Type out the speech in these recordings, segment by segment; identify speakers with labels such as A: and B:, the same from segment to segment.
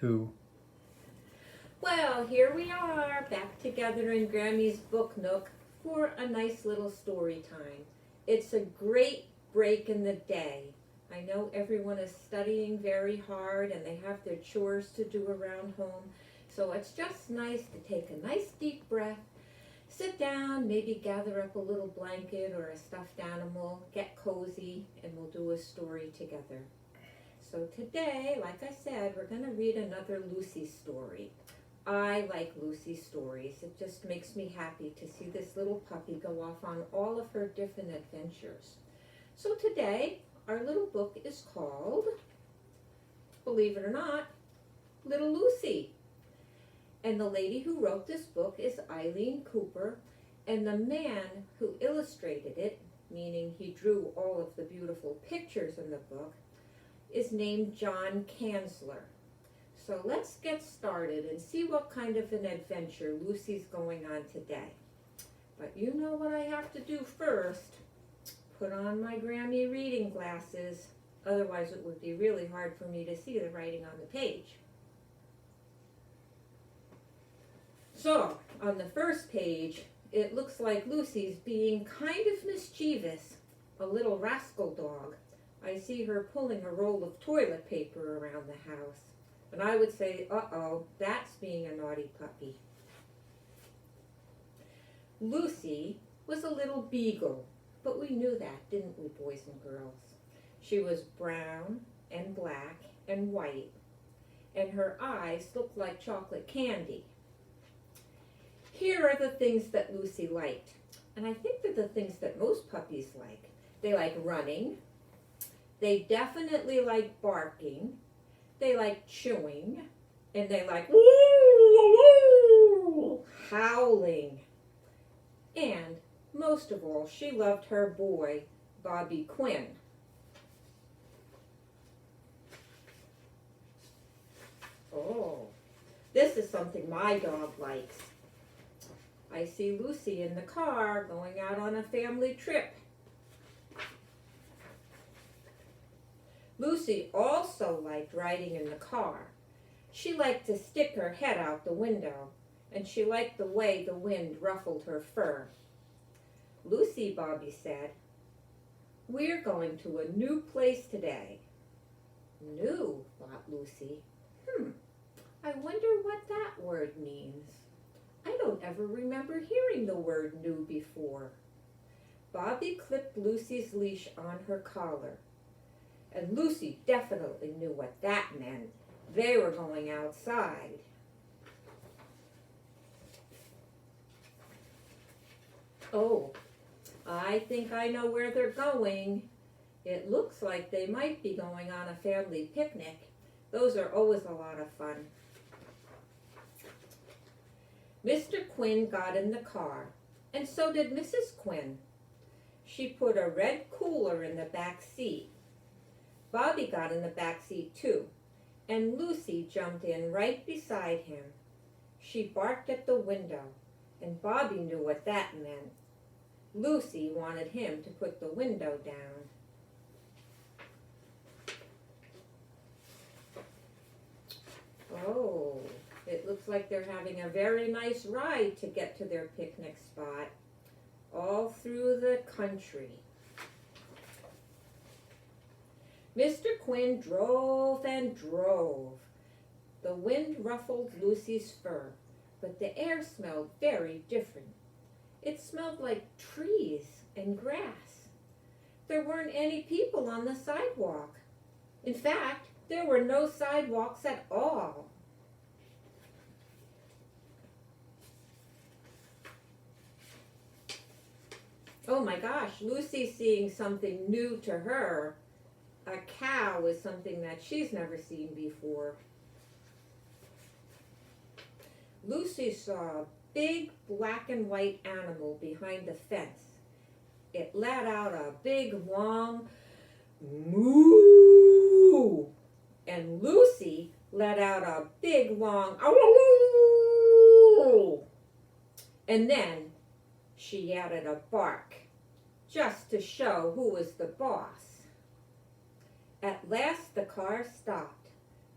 A: 2.
B: Well, here we are, back together in Grammie's book nook for a nice little story time. It's a great break in the day. I know everyone is studying very hard and they have their chores to do around home, so it's just nice to take a nice deep breath, sit down, maybe gather up a little blanket or a stuffed animal, get cozy, and we'll do a story together. So today, like I said, we're going to read another Lucy story. I like Lucy stories. It just makes me happy to see this little puppy go off on all of her different adventures. So today, our little book is called, believe it or not, Little Lucy. And the lady who wrote this book is Ilene Cooper, and the man who illustrated it, meaning he drew all of the beautiful pictures in the book, is named John Kanzler. So let's get started and see what kind of an adventure Lucy's going on today. But you know what I have to do first. Put on my Grammie reading glasses. Otherwise it would be really hard for me to see the writing on the page. So, on the first page, it looks like Lucy's being kind of mischievous, a little rascal dog. I see her pulling a roll of toilet paper around the house. And I would say, uh-oh, that's being a naughty puppy. Lucy was a little beagle, but we knew that, didn't we, boys and girls? She was brown and black and white, and her eyes looked like chocolate candy. Here are the things that Lucy liked, and I think they're the things that most puppies like. They like running. They definitely like barking. They like chewing, and they like howling. And most of all, she loved her boy, Bobby Quinn. Oh, this is something my dog likes. I see Lucy in the car going out on a family trip. Lucy also liked riding in the car. She liked to stick her head out the window, and she liked the way the wind ruffled her fur. Lucy, Bobby said, "We're going to a new place today." New, thought Lucy. I wonder what that word means. I don't ever remember hearing the word new before. Bobby clipped Lucy's leash on her collar. And Lucy definitely knew what that meant. They were going outside. Oh, I think I know where they're going. It looks like they might be going on a family picnic. Those are always a lot of fun. Mr. Quinn got in the car, and so did Mrs. Quinn. She put a red cooler in the back seat. Bobby got in the back seat too, and Lucy jumped in right beside him. She barked at the window, and Bobby knew what that meant. Lucy wanted him to put the window down. Oh, it looks like they're having a very nice ride to get to their picnic spot, all through the country. Mr. Quinn drove and drove. The wind ruffled Lucy's fur, but the air smelled very different. It smelled like trees and grass. There weren't any people on the sidewalk. In fact, there were no sidewalks at all. Oh my gosh, Lucy's seeing something new to her. A cow is something that she's never seen before. Lucy saw a big black and white animal behind the fence. It let out a big long moo, and Lucy let out a big long ow, and then she added a bark, just to show who was the boss. At last the car stopped.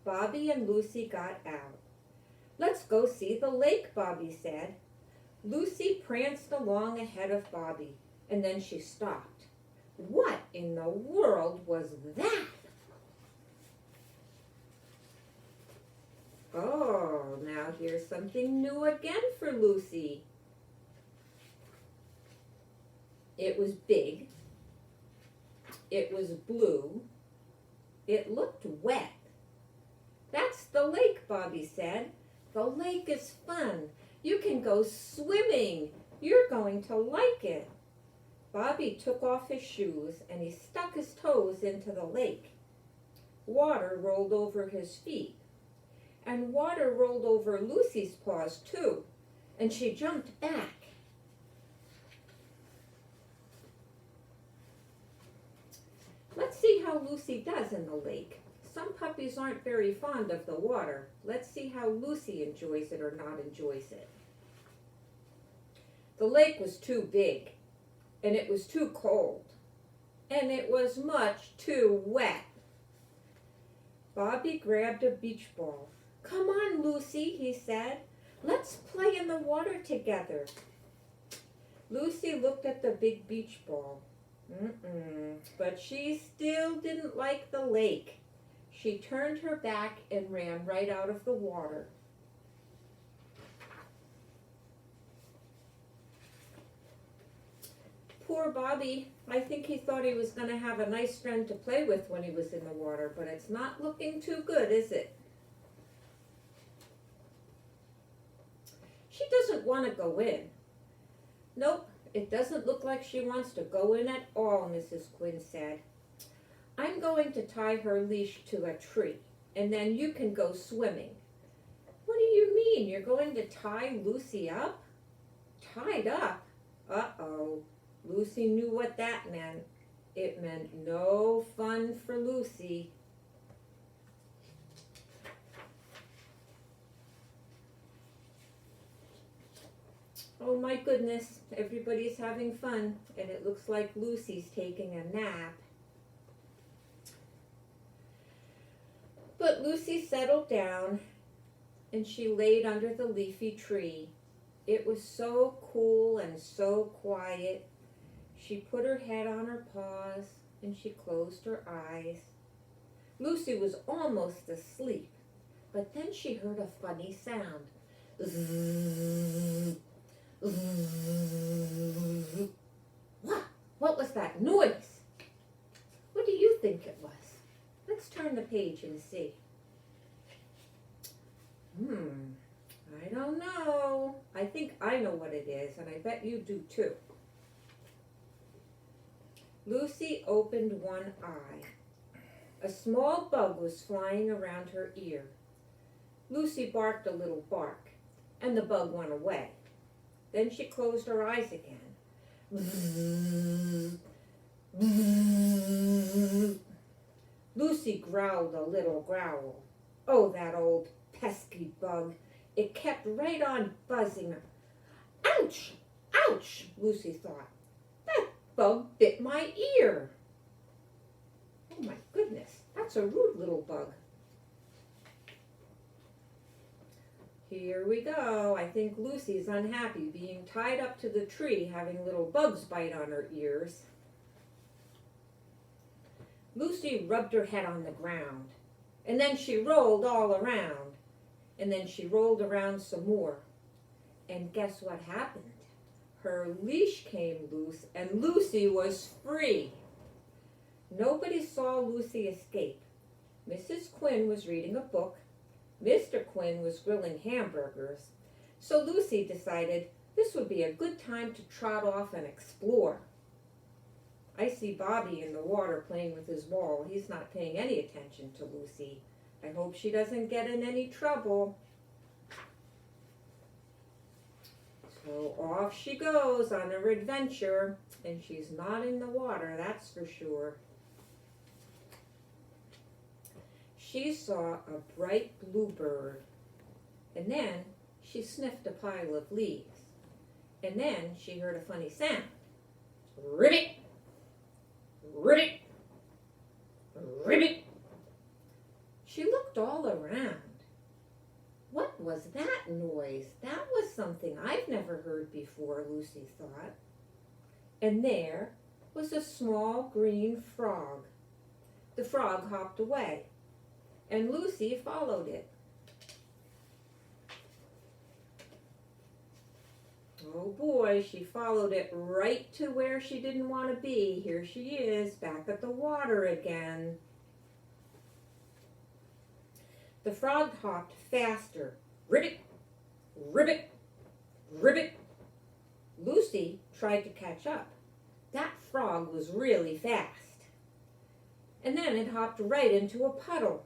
B: Bobby and Lucy got out. "Let's go see the lake," Bobby said. Lucy pranced along ahead of Bobby, and then she stopped. What in the world was that? Oh, now here's something new again for Lucy. It was big. It was blue. It looked wet. "That's the lake," Bobby said. "The lake is fun. You can go swimming. You're going to like it." Bobby took off his shoes and he stuck his toes into the lake. Water rolled over his feet. And water rolled over Lucy's paws too, and she jumped back. Let's see how Lucy does in the lake. Some puppies aren't very fond of the water. Let's see how Lucy enjoys it or not enjoys it. The lake was too big, and it was too cold, and it was much too wet. Bobby grabbed a beach ball. "Come on, Lucy," he said. "Let's play in the water together." Lucy looked at the big beach ball. But she still didn't like the lake. She turned her back and ran right out of the water. Poor Bobby. I think he thought he was going to have a nice friend to play with when he was in the water, but it's not looking too good, is it? She doesn't want to go in. Nope, it doesn't look like she wants to go in at all, Mrs. Quinn said. "I'm going to tie her leash to a tree, and then you can go swimming." "What do you mean? You're going to tie Lucy up?" "Tied up? Uh-oh." Lucy knew what that meant. It meant no fun for Lucy. Oh my goodness, everybody's having fun, and it looks like Lucy's taking a nap. But Lucy settled down, and she laid under the leafy tree. It was so cool and so quiet. She put her head on her paws, and she closed her eyes. Lucy was almost asleep, but then she heard a funny sound. Zzz. What was that noise? What do you think it was? Let's turn the page and see. I don't know. I think I know what it is, and I bet you do too. Lucy opened one eye. A small bug was flying around her ear. Lucy barked a little bark, and the bug went away. Then she closed her eyes again. Lucy growled a little growl. Oh, that old pesky bug. It kept right on buzzing her. Ouch! Ouch! Lucy thought. That bug bit my ear. Oh my goodness, that's a rude little bug. Here we go. I think Lucy's unhappy being tied up to the tree, having little bugs bite on her ears. Lucy rubbed her head on the ground, and then she rolled all around, and then she rolled around some more. And guess what happened? Her leash came loose, and Lucy was free. Nobody saw Lucy escape. Mrs. Quinn was reading a book. Mr. Quinn was grilling hamburgers. So Lucy decided this would be a good time to trot off and explore. I see Bobby in the water playing with his ball. He's not paying any attention to Lucy. I hope she doesn't get in any trouble. So off she goes on her adventure, and she's not in the water, that's for sure. She saw a bright blue bird, and then she sniffed a pile of leaves, and then she heard a funny sound. Ribbit! Ribbit! Ribbit! She looked looked all around. What was that noise? That was something I've never heard before, Lucy thought. And there was a small green frog. The frog hopped away, and Lucy followed it. Oh boy, she followed it right to where she didn't want to be. Here she is, back at the water again. The frog hopped faster. Ribbit, ribbit, ribbit. Lucy tried to catch up. That frog was really fast. And then it hopped right into a puddle.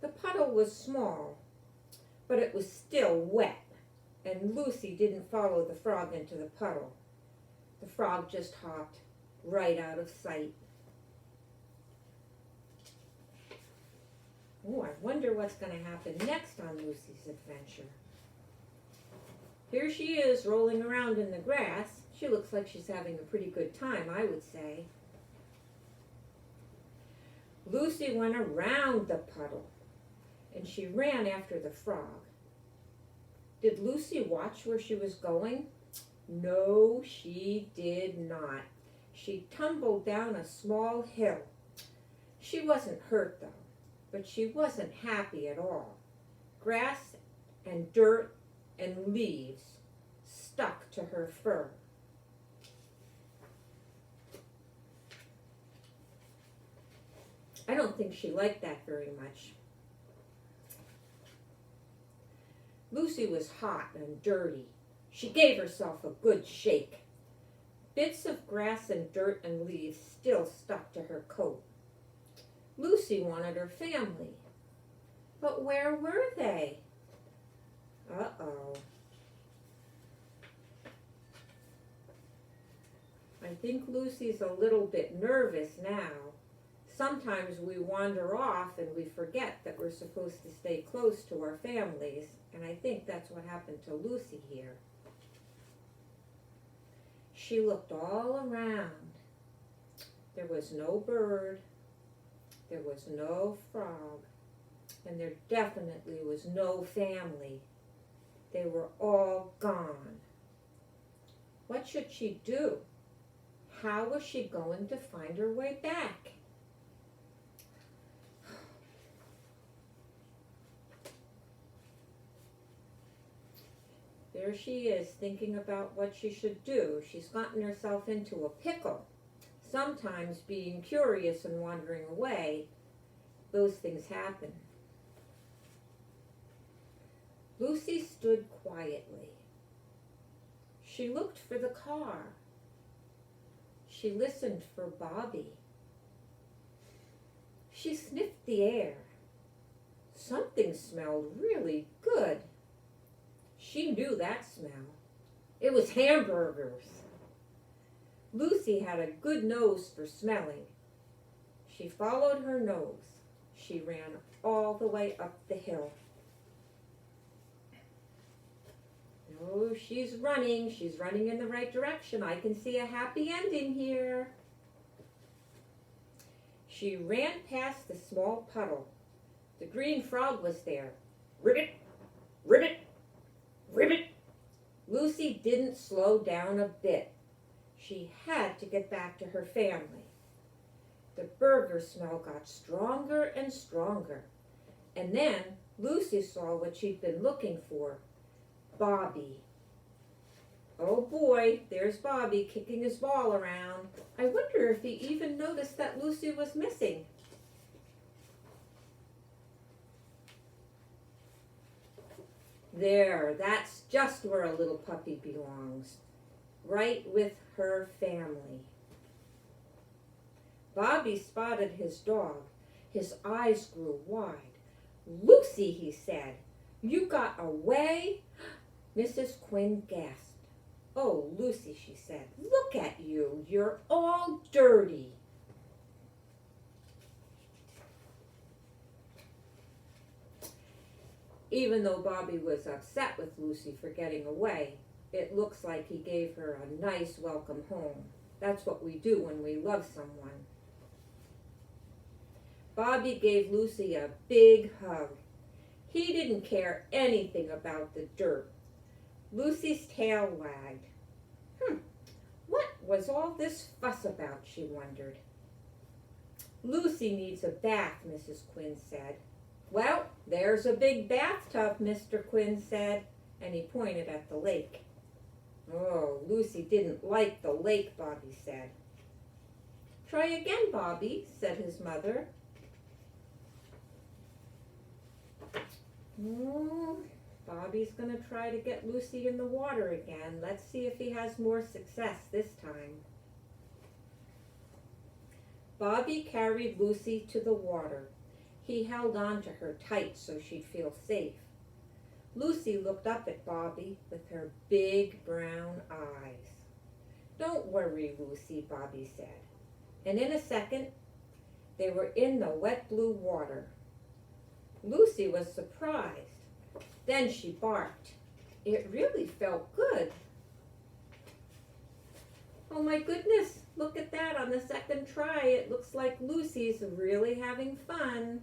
B: The puddle was small, but it was still wet, and Lucy didn't follow the frog into the puddle. The frog just hopped right out of sight. Oh, I wonder what's going to happen next on Lucy's adventure. Here she is rolling around in the grass. She looks like she's having a pretty good time, I would say. Lucy went around the puddle, and she ran after the frog. Did Lucy watch where she was going? No, she did not. She tumbled down a small hill. She wasn't hurt, though, but she wasn't happy at all. Grass and dirt and leaves stuck to her fur. I don't think she liked that very much. Lucy was hot and dirty. She gave herself a good shake. Bits of grass and dirt and leaves still stuck to her coat. Lucy wanted her family. But where were they? Uh-oh. I think Lucy's a little bit nervous now. Sometimes we wander off and we forget that we're supposed to stay close to our families, and I think that's what happened to Lucy here. She looked all around. There was no bird, there was no frog, and there definitely was no family. They were all gone. What should she do? How was she going to find her way back? There she is, thinking about what she should do. She's gotten herself into a pickle. Sometimes being curious and wandering away, those things happen. Lucy stood quietly. She looked for the car. She listened for Bobby. She sniffed the air. Something smelled really good. She knew that smell. It was hamburgers. Lucy had a good nose for smelling. She followed her nose. She ran all the way up the hill. Oh, she's running. She's running in the right direction. I can see a happy ending here. She ran past the small puddle. The green frog was there. Ribbit, ribbit, ribbit. Lucy didn't slow down a bit. She had to get back to her family. The burger smell got stronger and stronger. And then Lucy saw what she'd been looking for. Bobby. Oh boy, there's Bobby kicking his ball around. I wonder if he even noticed that Lucy was missing. There, that's just where a little puppy belongs. Right with her family. Bobby spotted his dog. His eyes grew wide. Lucy, he said, you got away? Mrs. Quinn gasped. Oh, Lucy, she said, look at you. You're all dirty. Even though Bobby was upset with Lucy for getting away, it looks like he gave her a nice welcome home. That's what we do when we love someone. Bobby gave Lucy a big hug. He didn't care anything about the dirt. Lucy's tail wagged. What was all this fuss about, she wondered. Lucy needs a bath, Mrs. Quinn said. Well, there's a big bathtub, Mr. Quinn said, and he pointed at the lake. Oh, Lucy didn't like the lake, Bobby said. Try again, Bobby, said his mother. Bobby's going to try to get Lucy in the water again. Let's see if he has more success this time. Bobby carried Lucy to the water. He held on to her tight so she'd feel safe. Lucy looked up at Bobby with her big brown eyes. Don't worry, Lucy, Bobby said. And in a second, they were in the wet blue water. Lucy was surprised. Then she barked. It really felt good. Oh my goodness, look at that on the second try. It looks like Lucy's really having fun.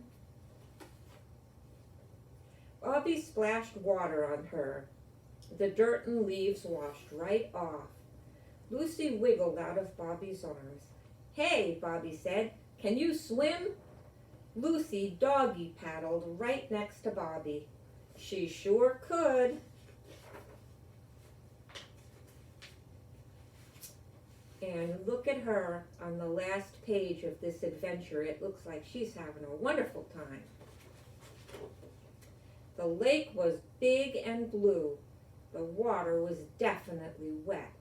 B: Bobby splashed water on her. The dirt and leaves washed right off. Lucy wiggled out of Bobby's arms. Hey, Bobby said, can you swim? Lucy doggy paddled right next to Bobby. She sure could. And look at her on the last page of this adventure. It looks like she's having a wonderful time. The lake was big and blue. The water was definitely wet.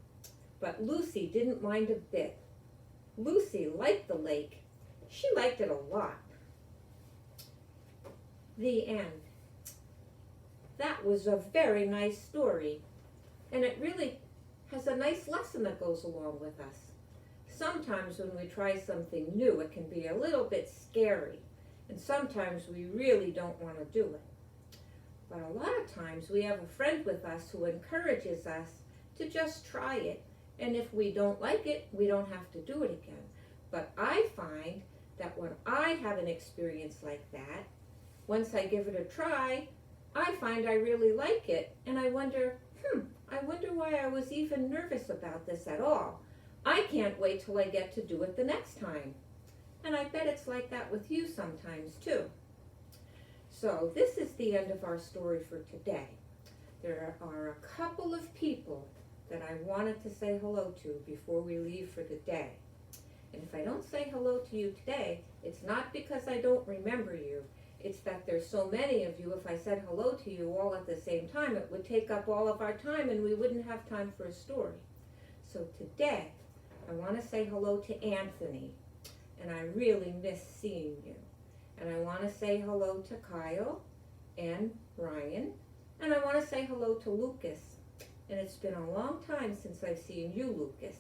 B: But Lucy didn't mind a bit. Lucy liked the lake. She liked it a lot. The end. That was a very nice story. And it really has a nice lesson that goes along with us. Sometimes when we try something new, it can be a little bit scary. And sometimes we really don't want to do it. But a lot of times we have a friend with us who encourages us to just try it. And if we don't like it, we don't have to do it again. But I find that when I have an experience like that, once I give it a try, I find I really like it. And I wonder why I was even nervous about this at all. I can't wait till I get to do it the next time. And I bet it's like that with you sometimes too. So this is the end of our story for today. There are a couple of people that I wanted to say hello to before we leave for the day. And if I don't say hello to you today, it's not because I don't remember you. It's that there's so many of you, if I said hello to you all at the same time, it would take up all of our time and we wouldn't have time for a story. So today, I want to say hello to Anthony, and I really miss seeing you. And I want to say hello to Kyle and Ryan, and I want to say hello to Lucas. And it's been a long time since I've seen you, Lucas,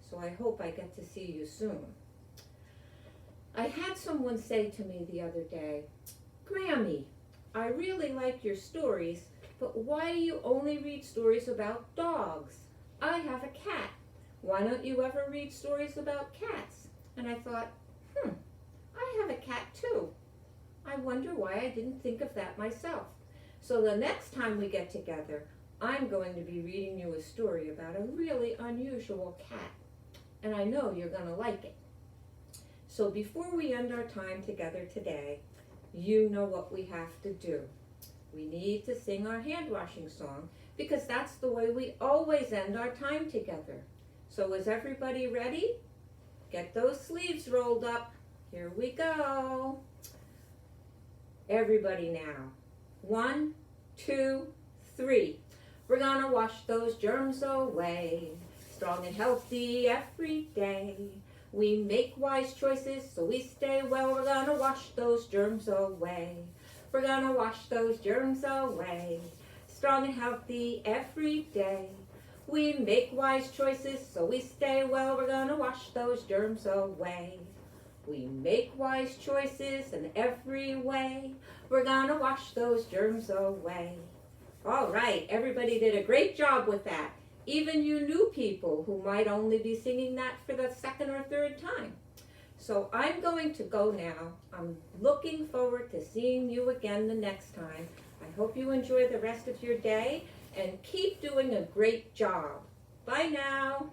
B: so I hope I get to see you soon. I had someone say to me the other day, Grammie, I really like your stories, but why do you only read stories about dogs? I have a cat. Why don't you ever read stories about cats? And I thought, I have a cat too. I wonder why I didn't think of that myself. So the next time we get together, I'm going to be reading you a story about a really unusual cat. And I know you're going to like it. So before we end our time together today, you know what we have to do. We need to sing our hand washing song because that's the way we always end our time together. So is everybody ready? Get those sleeves rolled up. Here we go. Everybody now. 1, 2, 3. We're gonna wash those germs away, strong and healthy every day. We make wise choices so we stay well. We're gonna wash those germs away. We're gonna wash those germs away, strong and healthy every day. We make wise choices so we stay well. We're gonna wash those germs away. We make wise choices in every way. We're gonna wash those germs away. All right, everybody did a great job with that. Even you new people who might only be singing that for the second or third time. So I'm going to go now. I'm looking forward to seeing you again the next time. I hope you enjoy the rest of your day and keep doing a great job. Bye now.